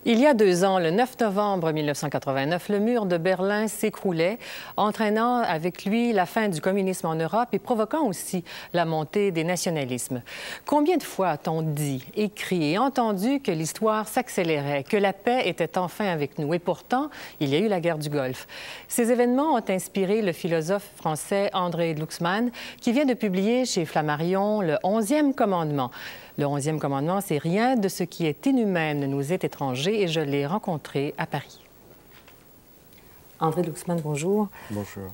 Il y a 2 ans, le 9 novembre 1989, le mur de Berlin s'écroulait, entraînant avec lui la fin du communisme en Europe et provoquant aussi la montée des nationalismes. Combien de fois a-t-on dit, écrit et entendu que l'histoire s'accélérait, que la paix était enfin avec nous? Et pourtant, il y a eu la guerre du Golfe. Ces événements ont inspiré le philosophe français André Glucksmann, qui vient de publier chez Flammarion le 11e commandement. Le 11e commandement, c'est « Rien de ce qui est inhumain ne nous est étranger » et je l'ai rencontré à Paris. André Glucksmann, bonjour. Bonjour.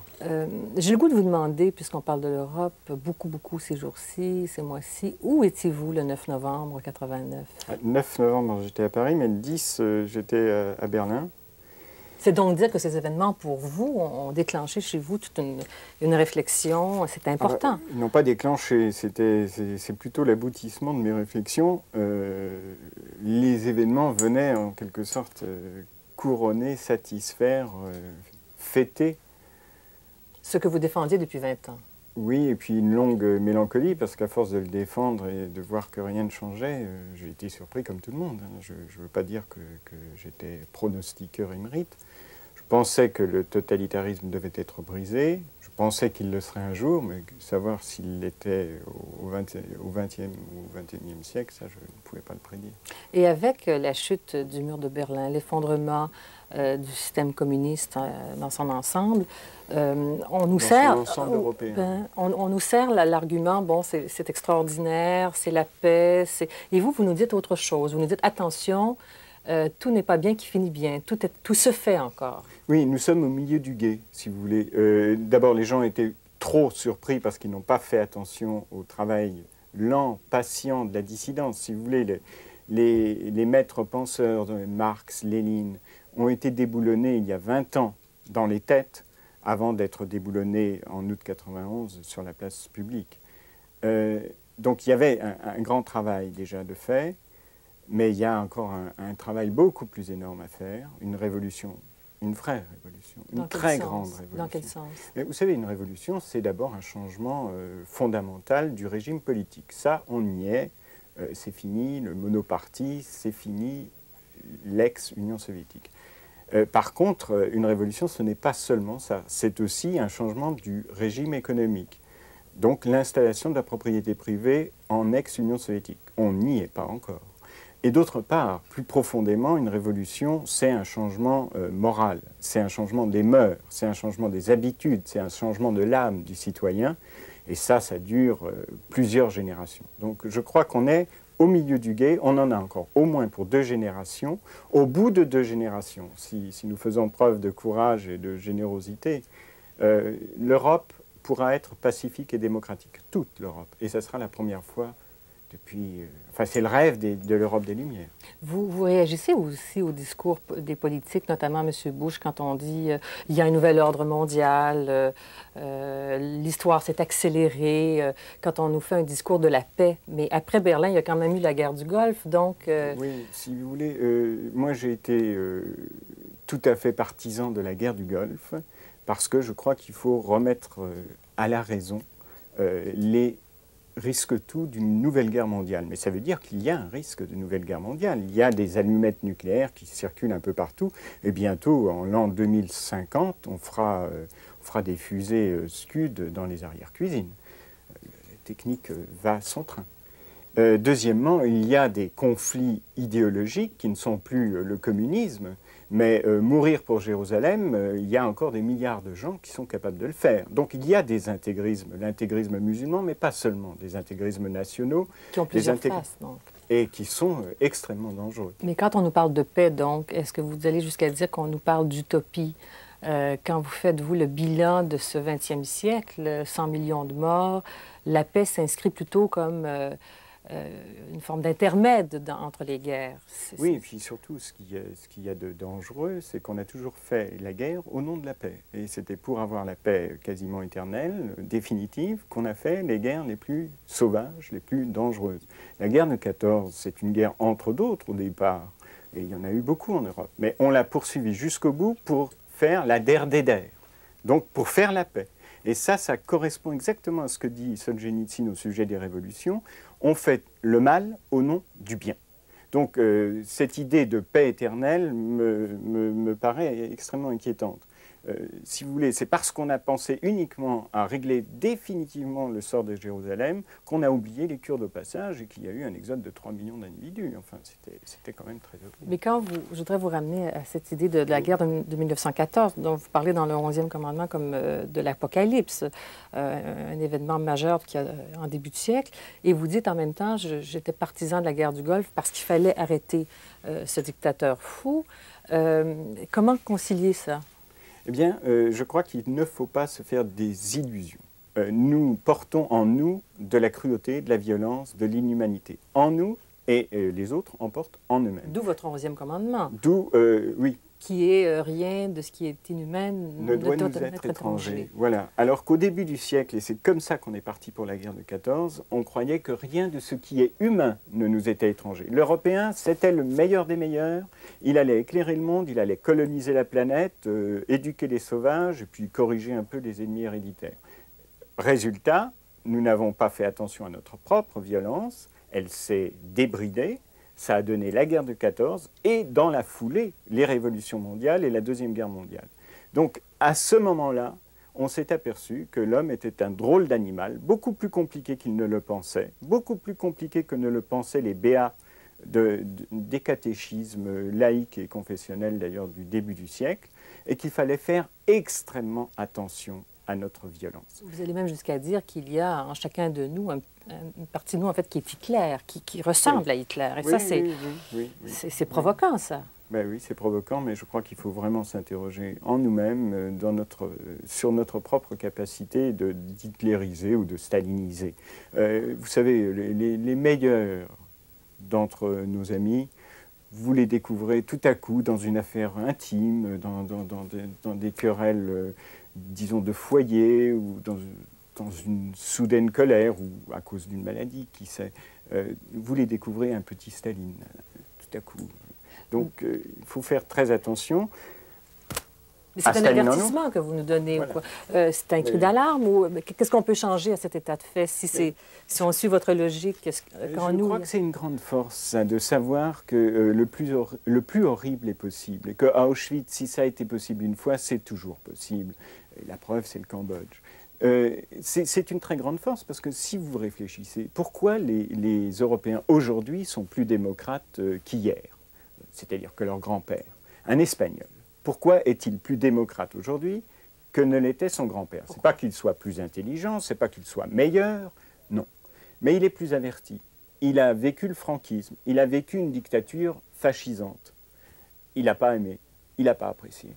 J'ai le goût de vous demander, puisqu'on parle de l'Europe beaucoup ces jours-ci, ces mois-ci, où étiez-vous le 9 novembre 89? Le 9 novembre, j'étais à Paris, mais le 10, j'étais à Berlin. C'est donc dire que ces événements, pour vous, ont déclenché chez vous toute une réflexion. C'est important. Ils n'ont pas déclenché, c'est plutôt l'aboutissement de mes réflexions. Les événements venaient en quelque sorte couronner, satisfaire, fêter. Ce que vous défendiez depuis 20 ans. Oui, et puis une longue mélancolie, parce qu'à force de le défendre et de voir que rien ne changeait, j'ai été surpris comme tout le monde. Je ne veux pas dire que j'étais pronostiqueur émérite. Je pensais que le totalitarisme devait être brisé. Je pensais qu'il le serait un jour, mais savoir s'il l'était au XXe ou XXIe siècle, ça, je ne pouvais pas le prédire. Et avec la chute du mur de Berlin, l'effondrement du système communiste dans son ensemble, on nous sert... on nous sert l'argument, bon, c'est extraordinaire, c'est la paix, et vous nous dites autre chose. Vous nous dites, attention, tout n'est pas bien qui finit bien, tout se fait encore. Oui, nous sommes au milieu du gué, si vous voulez. D'abord, les gens étaient trop surpris parce qu'ils n'ont pas fait attention au travail lent, patient de la dissidence. Si vous voulez, les maîtres penseurs de Marx, Lénine ont été déboulonnés il y a 20 ans dans les têtes avant d'être déboulonnés en août 91 sur la place publique. Donc il y avait un grand travail déjà de fait. Mais il y a encore un travail beaucoup plus énorme à faire, une révolution, une vraie révolution, une très grande révolution. Dans quel sens? Mais vous savez, une révolution, c'est d'abord un changement fondamental du régime politique. Ça, on y est, c'est fini, le monoparti, c'est fini, l'ex-Union soviétique. Par contre, une révolution, ce n'est pas seulement ça, c'est aussi un changement du régime économique. Donc l'installation de la propriété privée en ex-Union soviétique. On n'y est pas encore. Et d'autre part, plus profondément, une révolution, c'est un changement moral, c'est un changement des mœurs, c'est un changement des habitudes, c'est un changement de l'âme du citoyen. Et ça dure plusieurs générations. Donc je crois qu'on est au milieu du gué, on en a encore au moins pour 2 générations. Au bout de 2 générations, si nous faisons preuve de courage et de générosité, l'Europe pourra être pacifique et démocratique, toute l'Europe. Et ça sera la première fois depuis... Enfin, c'est le rêve de l'Europe des Lumières. Vous réagissez aussi au discours des politiques, notamment M. Bush, quand on dit il y a un nouvel ordre mondial, l'histoire s'est accélérée, quand on nous fait un discours de la paix. Mais après Berlin, il y a quand même eu la guerre du Golfe, donc... Oui, si vous voulez, moi j'ai été tout à fait partisan de la guerre du Golfe, parce que je crois qu'il faut remettre à la raison les risque tout d'une nouvelle guerre mondiale. Mais ça veut dire qu'il y a un risque de nouvelle guerre mondiale. Il y a des allumettes nucléaires qui circulent un peu partout. Et bientôt, en l'an 2050, on fera des fusées Scud dans les arrière-cuisines. La technique va son train. Deuxièmement, il y a des conflits idéologiques qui ne sont plus le communisme, mais mourir pour Jérusalem, il y a encore des milliards de gens qui sont capables de le faire. Donc il y a des intégrismes, l'intégrisme musulman, mais pas seulement, des intégrismes nationaux. Qui ont plusieurs faces, donc. Et qui sont extrêmement dangereux. Mais quand on nous parle de paix, donc, est-ce que vous allez jusqu'à dire qu'on nous parle d'utopie? Quand vous faites, vous, le bilan de ce 20e siècle, 100 millions de morts, la paix s'inscrit plutôt comme... une forme d'intermède entre les guerres. Oui, et puis surtout, ce qu'il y a de dangereux, c'est qu'on a toujours fait la guerre au nom de la paix. Et c'était pour avoir la paix quasiment éternelle, définitive, qu'on a fait les guerres les plus sauvages, les plus dangereuses. La guerre de 14, c'est une guerre entre d'autres au départ, et il y en a eu beaucoup en Europe. Mais on l'a poursuivie jusqu'au bout pour faire la der des der, donc pour faire la paix. Et ça correspond exactement à ce que dit Solzhenitsyn au sujet des révolutions. On fait le mal au nom du bien. Donc cette idée de paix éternelle me paraît extrêmement inquiétante. Si vous voulez, c'est parce qu'on a pensé uniquement à régler définitivement le sort de Jérusalem qu'on a oublié les Kurdes au passage et qu'il y a eu un exode de 3 millions d'individus. Enfin, c'était quand même très horrible. Mais je voudrais vous ramener à cette idée de la guerre de 1914, dont vous parlez dans le 11e commandement comme de l'Apocalypse, un événement majeur en début de siècle. Et vous dites en même temps, j'étais partisan de la guerre du Golfe parce qu'il fallait arrêter ce dictateur fou. Comment concilier ça? Eh bien, je crois qu'il ne faut pas se faire des illusions. Nous portons en nous de la cruauté, de la violence, de l'inhumanité. En nous, et les autres en portent en eux-mêmes. D'où votre 11e commandement. D'où, oui. Qui est rien de ce qui est inhumain ne doit nous être étranger. Voilà. Alors qu'au début du siècle, et c'est comme ça qu'on est parti pour la guerre de 14, on croyait que rien de ce qui est humain ne nous était étranger. L'Européen, c'était le meilleur des meilleurs. Il allait éclairer le monde, il allait coloniser la planète, éduquer les sauvages, et puis corriger un peu les ennemis héréditaires. Résultat, nous n'avons pas fait attention à notre propre violence, elle s'est débridée. Ça a donné la guerre de 14 et, dans la foulée, les révolutions mondiales et la Deuxième Guerre mondiale. Donc, à ce moment-là, on s'est aperçu que l'homme était un drôle d'animal, beaucoup plus compliqué qu'il ne le pensait, beaucoup plus compliqué que ne le pensaient les béats des catéchismes laïques et confessionnels, d'ailleurs, du début du siècle, et qu'il fallait faire extrêmement attention à notre violence. Vous allez même jusqu'à dire qu'il y a en chacun de nous une partie de nous en fait qui est Hitler, qui ressemble à Hitler. Et ça, c'est provoquant, ça. Ben oui, c'est provoquant, mais je crois qu'il faut vraiment s'interroger en nous-mêmes, sur notre propre capacité d'hitlériser ou de staliniser. Vous savez, les meilleurs d'entre nos amis, vous les découvrez tout à coup dans une affaire intime, dans des querelles, disons, de foyer, ou dans une soudaine colère, ou à cause d'une maladie, qui sait. Vous les découvrez un petit Staline, tout à coup. Donc, il faut faire très attention. C'est un avertissement que vous nous donnez. Voilà. C'est un cri d'alarme ou qu'est-ce qu'on peut changer à cet état de fait si on suit votre logique? Je crois que c'est une grande force de savoir que le plus horrible est possible et qu'à Auschwitz, si ça a été possible une fois, c'est toujours possible. Et la preuve, c'est le Cambodge. C'est une très grande force parce que si vous réfléchissez, pourquoi les Européens aujourd'hui sont plus démocrates qu'hier? C'est-à-dire que leur grand-père, un Espagnol, pourquoi est-il plus démocrate aujourd'hui que ne l'était son grand-père? Ce n'est pas qu'il soit plus intelligent, ce n'est pas qu'il soit meilleur, non. Mais il est plus averti. Il a vécu le franquisme, il a vécu une dictature fascisante. Il n'a pas aimé, il n'a pas apprécié.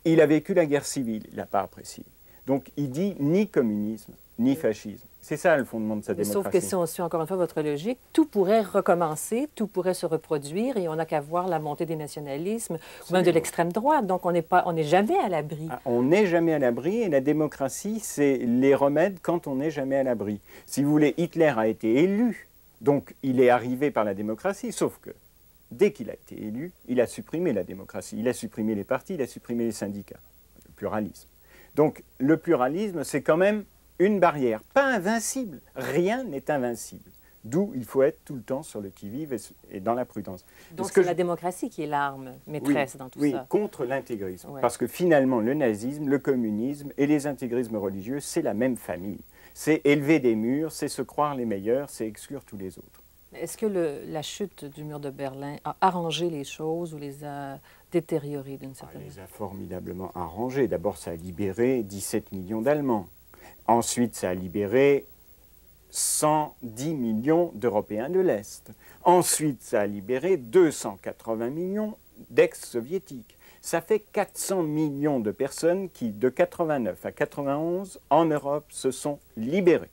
Il a vécu la guerre civile, il n'a pas apprécié. Donc il dit ni communisme, ni fascisme. C'est ça le fondement de sa démocratie. Sauf que si on suit encore une fois votre logique, tout pourrait recommencer, tout pourrait se reproduire et on n'a qu'à voir la montée des nationalismes, ou même de l'extrême droite. Donc on n'est jamais à l'abri. On n'est jamais à l'abri et la démocratie, c'est les remèdes quand on n'est jamais à l'abri. Si vous voulez, Hitler a été élu, donc il est arrivé par la démocratie, sauf que dès qu'il a été élu, il a supprimé la démocratie, il a supprimé les partis, il a supprimé les syndicats, le pluralisme. Donc le pluralisme, c'est quand même une barrière, pas invincible. Rien n'est invincible. D'où il faut être tout le temps sur le qui-vive et dans la prudence. Donc c'est la démocratie qui est l'arme maîtresse dans tout ça. Oui, contre l'intégrisme. Ouais. Parce que finalement, le nazisme, le communisme et les intégrismes religieux, c'est la même famille. C'est élever des murs, c'est se croire les meilleurs, c'est exclure tous les autres. Est-ce que la chute du mur de Berlin a arrangé les choses ou les a détériorées d'une certaine manière? Elle les a formidablement arrangées. D'abord, ça a libéré 17 millions d'Allemands. Ensuite, ça a libéré 110 millions d'Européens de l'Est. Ensuite, ça a libéré 280 millions d'ex-soviétiques. Ça fait 400 millions de personnes qui, de 89 à 91, en Europe, se sont libérées.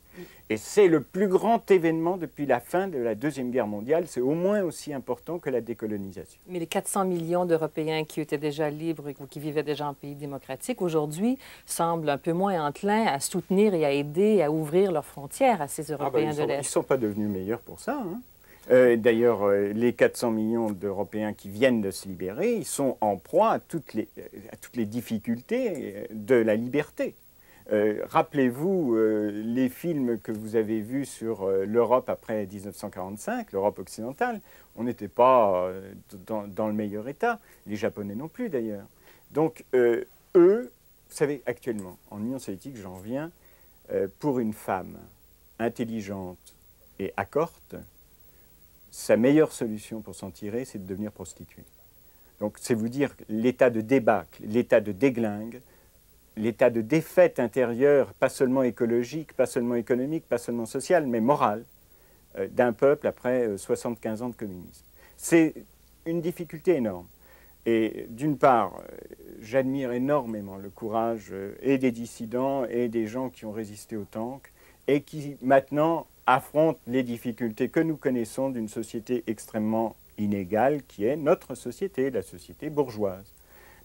Et c'est le plus grand événement depuis la fin de la Deuxième Guerre mondiale. C'est au moins aussi important que la décolonisation. Mais les 400 millions d'Européens qui étaient déjà libres ou qui vivaient déjà en pays démocratique, aujourd'hui, semblent un peu moins enclins à soutenir et à aider à ouvrir leurs frontières à ces Européens de l'Est. Ils ne sont pas devenus meilleurs pour ça. Hein. D'ailleurs, les 400 millions d'Européens qui viennent de se libérer, ils sont en proie à toutes les difficultés de la liberté. Rappelez-vous les films que vous avez vus sur l'Europe après 1945, l'Europe occidentale. On n'était pas dans le meilleur état. Les Japonais non plus, d'ailleurs. Donc, eux, vous savez, actuellement, en Union soviétique, j'en reviens, pour une femme intelligente et accorte, sa meilleure solution pour s'en tirer, c'est de devenir prostituée. Donc, c'est vous dire l'état de débâcle, l'état de déglingue, l'état de défaite intérieure, pas seulement écologique, pas seulement économique, pas seulement sociale, mais morale, d'un peuple après 75 ans de communisme. C'est une difficulté énorme. Et d'une part, j'admire énormément le courage et des dissidents et des gens qui ont résisté au tank et qui maintenant affrontent les difficultés que nous connaissons d'une société extrêmement inégale qui est notre société, la société bourgeoise.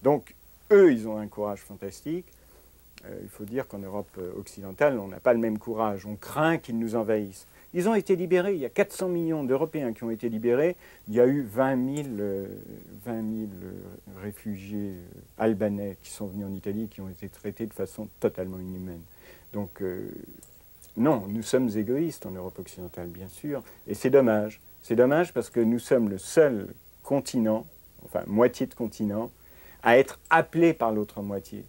Donc, eux, ils ont un courage fantastique. Il faut dire qu'en Europe occidentale, on n'a pas le même courage. On craint qu'ils nous envahissent. Ils ont été libérés. Il y a 400 millions d'Européens qui ont été libérés. Il y a eu 20 000 réfugiés albanais qui sont venus en Italie, qui ont été traités de façon totalement inhumaine. Donc, non, nous sommes égoïstes en Europe occidentale, bien sûr. Et c'est dommage. C'est dommage parce que nous sommes le seul continent, enfin moitié de continent, à être appelé par l'autre moitié.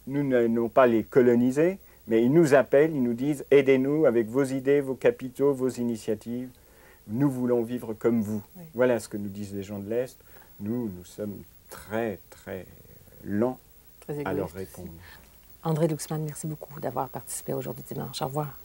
Nous n'allons pas les coloniser, mais ils nous appellent, ils nous disent « Aidez-nous avec vos idées, vos capitaux, vos initiatives. Nous voulons vivre comme vous. Oui. » Voilà ce que nous disent les gens de l'Est. Nous sommes très, très lents à leur répondre. André Glucksmann, merci beaucoup d'avoir participé aujourd'hui dimanche. Au revoir.